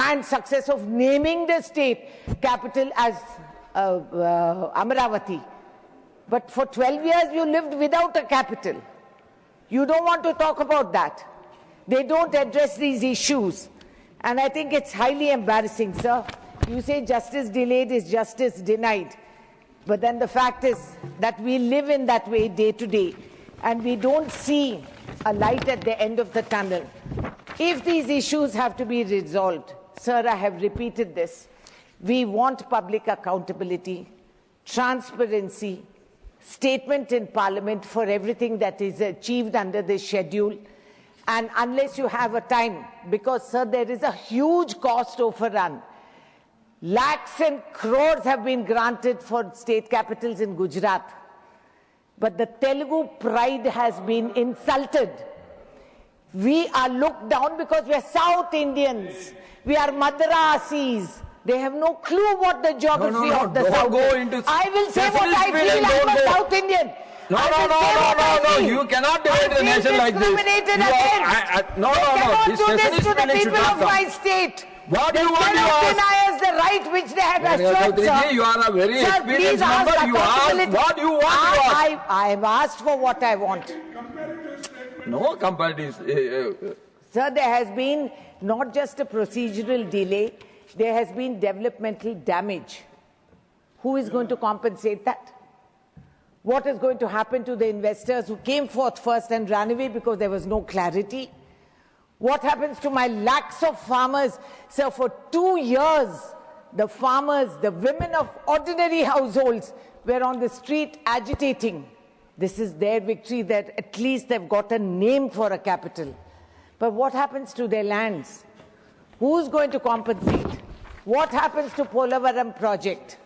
and success of naming the state capital as Amaravati. But for 12 years you lived without a capital. You don't want to talk about that. They don't address these issues. And I think it's highly embarrassing, sir. You say justice delayed is justice denied. But then the fact is that we live in that way day to day. And we don't see a light at the end of the tunnel. If these issues have to be resolved, sir, I have repeated this. We want public accountability, transparency, statement in Parliament for everything that is achieved under this schedule. And unless you have a time, because, sir, there is a huge cost overrun. Lakhs and crores have been granted for state capitals in Gujarat. But the Telugu pride has been insulted. We are looked down because we are South Indians. We are Madrasis. They have no clue what the geography of the South is. I will say what I feel. I'm a South Indian. No. You cannot divide the nation like this. No. This do this to the people of my state. What do you want to ask? Deny us the right which they have assured, sir. You are a very experienced member. You ask what you want to ask. I have asked for what I want. No comparative. Sir, there has been not just a procedural delay, there has been developmental damage. Who is going to compensate that? What is going to happen to the investors who came forth first and ran away because there was no clarity? What happens to my lakhs of farmers? Sir, for 2 years, the farmers, the women of ordinary households were on the street agitating. This is their victory, that at least they've got a name for a capital. But what happens to their lands? Who's going to compensate? What happens to Polavaram project?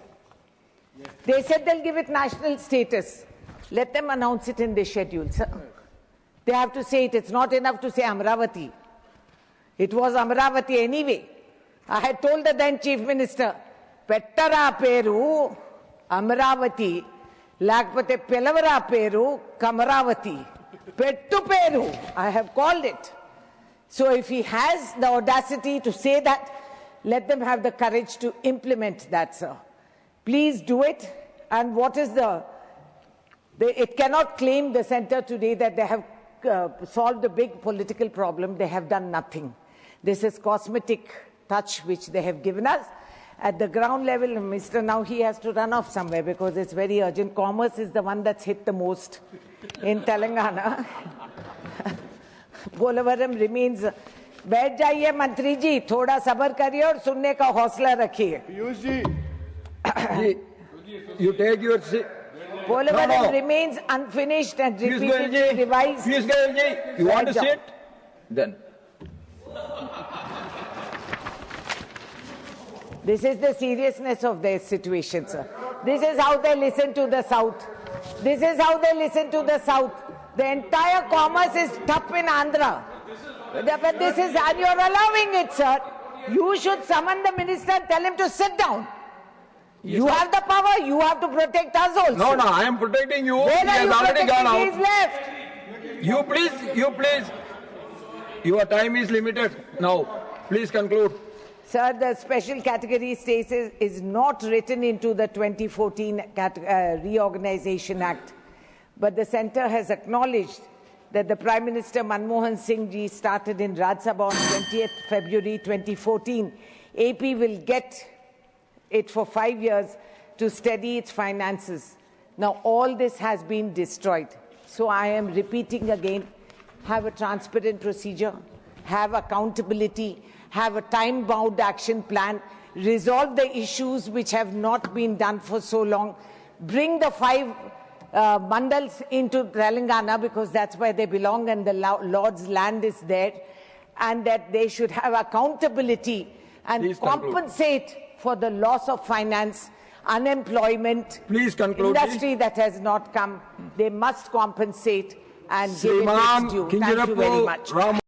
They said they'll give it national status. Let them announce it in the schedule, sir. They have to say it. It's not enough to say Amaravati. It was Amaravati anyway. I had told the then Chief Minister, Pettara Peru, Amaravati, Lakpate Pelavara Peru, Kamaravati. Pettu Peru, I have called it. So if he has the audacity to say that, let them have the courage to implement that, sir. Please do it. And what is it cannot claim, the centre today, that they have solved a big political problem. They have done nothing. This is cosmetic touch which they have given us. At the ground level, Mr. Now he has to run off somewhere because it's very urgent. Commerce is the one that's hit the most in Telangana. Polavaram remains. बैठ जाइए मंत्री जी, थोड़ा सब्र करिए और सुनने का हौसला रखिए. Piyush ji, you take your seat. Polavaram remains unfinished and repeatedly revised. Piyush Goyal ji, you want to sit? Then. This is the seriousness of their situation, sir. This is how they listen to the South. This is how they listen to the South. The entire commerce is tough in Andhra. But this is, and you're allowing it, sir. You should summon the minister and tell him to sit down. Yes, you have the power. You have to protect us also. No, I am protecting you. Where he has already gone out. He's left. You please. Your time is limited now. Please conclude. Sir, the special category status is not written into the 2014 Reorganization Act. But the centre has acknowledged that the Prime Minister Manmohan Singh ji started in Rajyasabha on 20th February 2014. AP will get it for 5 years to steady its finances. Now all this has been destroyed. So I am repeating again, have a transparent procedure, have accountability, have a time-bound action plan, resolve the issues which have not been done for so long, bring the 5 mandals into Telangana because that's where they belong and the Lord's land is there, and that they should have accountability and compensate for the loss of finance, unemployment, industry that has not come. They must compensate and give it its due. Thank you very much.